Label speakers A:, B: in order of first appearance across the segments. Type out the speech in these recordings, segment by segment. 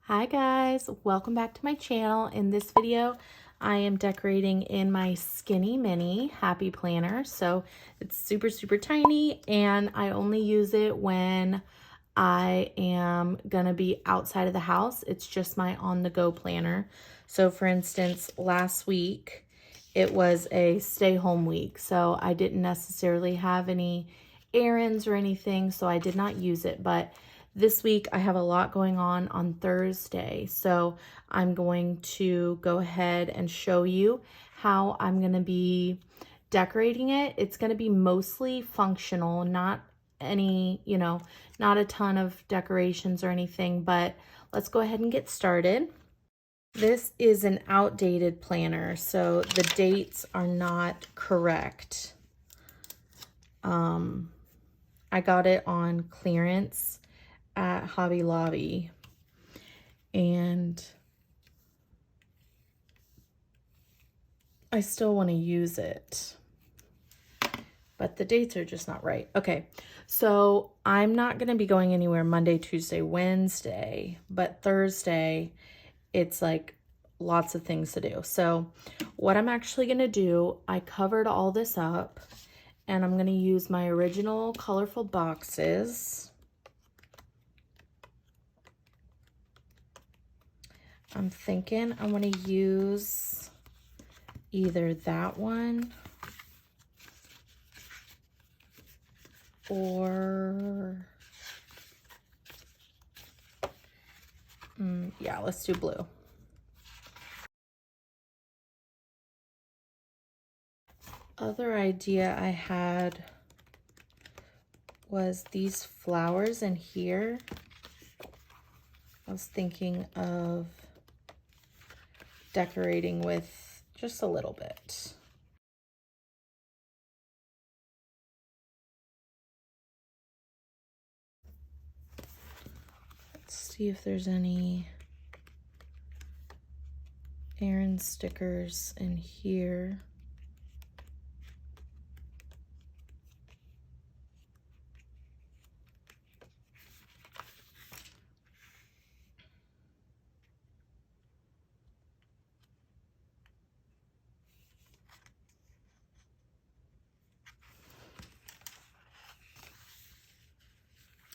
A: Hi guys, welcome back to my channel. In this video, I am decorating in my Skinny Mini Happy Planner. So it's super tiny and I only use it when I am gonna be outside of the house. It's just my on-the-go planner. So for instance, last week, it was a stay home week. So I didn't necessarily have any errands or anything, so I did not use it, but this week I have a lot going on Thursday, so I'm going to go ahead and show you how I'm going to be decorating it. It's going to be mostly functional, not any, not a ton of decorations or anything, but let's go ahead and get started. This is an outdated planner, so the dates are not correct. I got it on clearance at Hobby Lobby, and I still want to use it, but the dates are just not right. Okay, so I'm not going to be going anywhere Monday, Tuesday, Wednesday, but Thursday, it's like lots of things to do. So what I'm actually going to do, I covered all this up, and I'm going to use my original colorful boxes. I'm thinking I want to use either that one or yeah, let's do blue. Other idea I had was these flowers in here. I was thinking of decorating with just a little bit. Let's see if there's any errand stickers in here.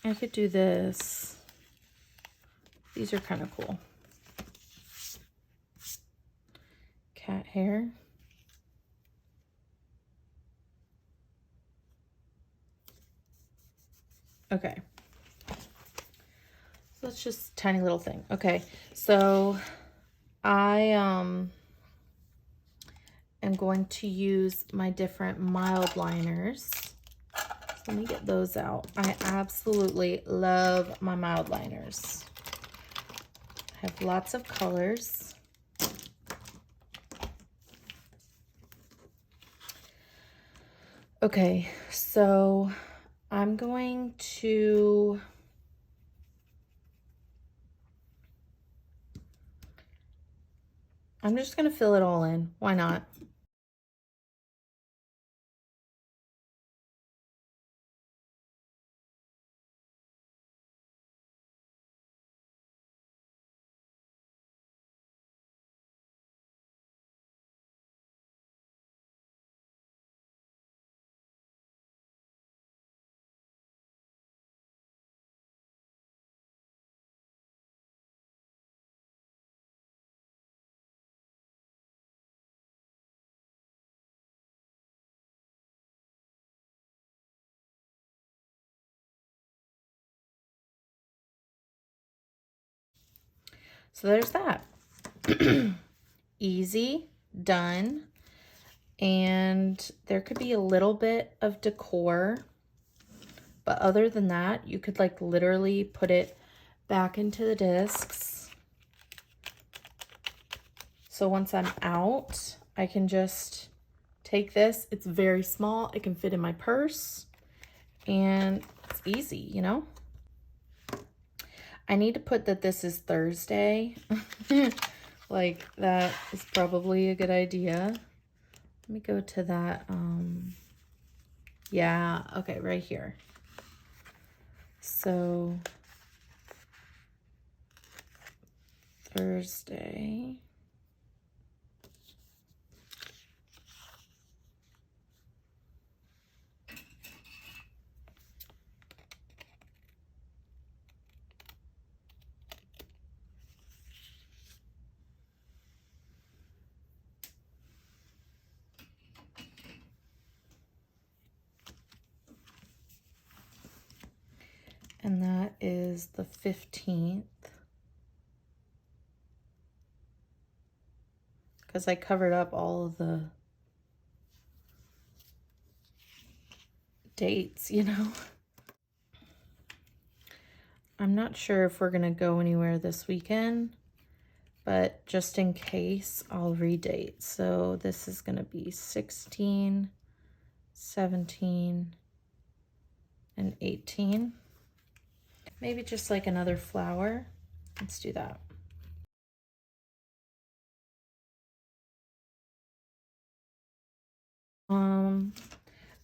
A: I could do this. These are kind of cool. Cat hair. Okay. So that's just a tiny little thing. Okay, so I am going to use my different mild liners. Let me get those out. I absolutely love my mild liners. I have lots of colors. Okay, so I'm just gonna fill it all in. Why not? So there's that. Easy, done. And there could be a little bit of decor, but other than that, you could like literally put it back into the discs. So once I'm out, I can just take this. It's very small. It can fit in my purse and it's easy, you know? I need to put that this is Thursday. Like that is probably a good idea. Let me go to that. Yeah, okay, right here. So Thursday. And that is the 15th. Because I covered up all of the dates, you know. I'm not sure if we're going to go anywhere this weekend, but just in case, I'll redate. So this is going to be 16, 17, and 18. Maybe just like another flower. Let's do that.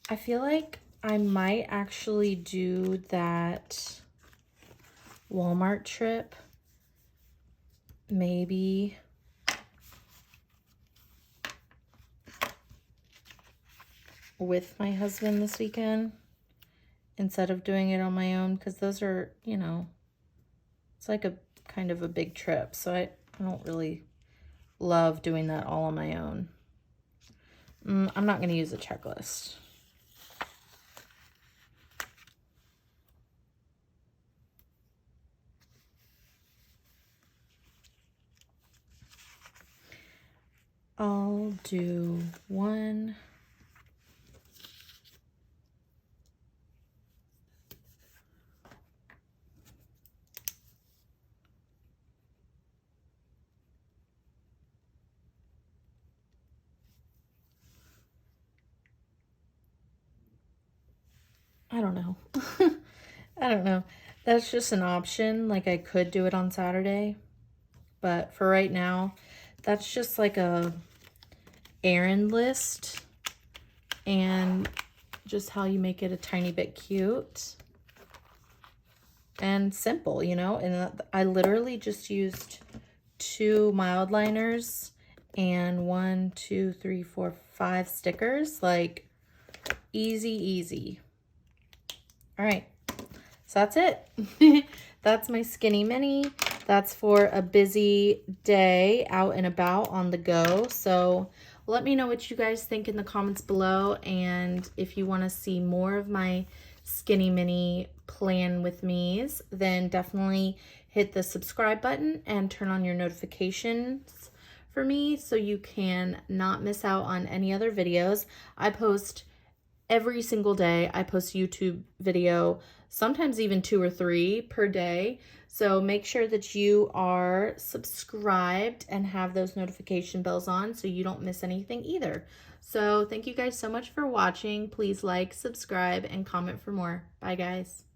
A: I feel like I might actually do that Walmart trip. Maybe with my husband this weekend instead of doing it on my own, because those are, you know, it's like a kind of a big trip. So I don't really love doing that all on my own. I'm not going to use a checklist. I'll do one. I don't know. I don't know. That's just an option. Like I could do it on Saturday, but for right now, that's just like a errand list and just how you make it a tiny bit cute and simple, you know. And I literally just used 2 mild liners and 1, 2, 3, 4, 5 stickers. Like easy, easy. All right, so that's it. That's my Skinny Mini. That's for a busy day out and about on the go. So let me know what you guys think in the comments below. And if you want to see more of my Skinny Mini plan with me's, then definitely hit the subscribe button and turn on your notifications for me so you can not miss out on any other videos. I post every single day. I post YouTube video, sometimes even 2 or 3 per day. So make sure that you are subscribed and have those notification bells on so you don't miss anything either. So thank you guys so much for watching. Please like, subscribe, and comment for more. Bye, guys.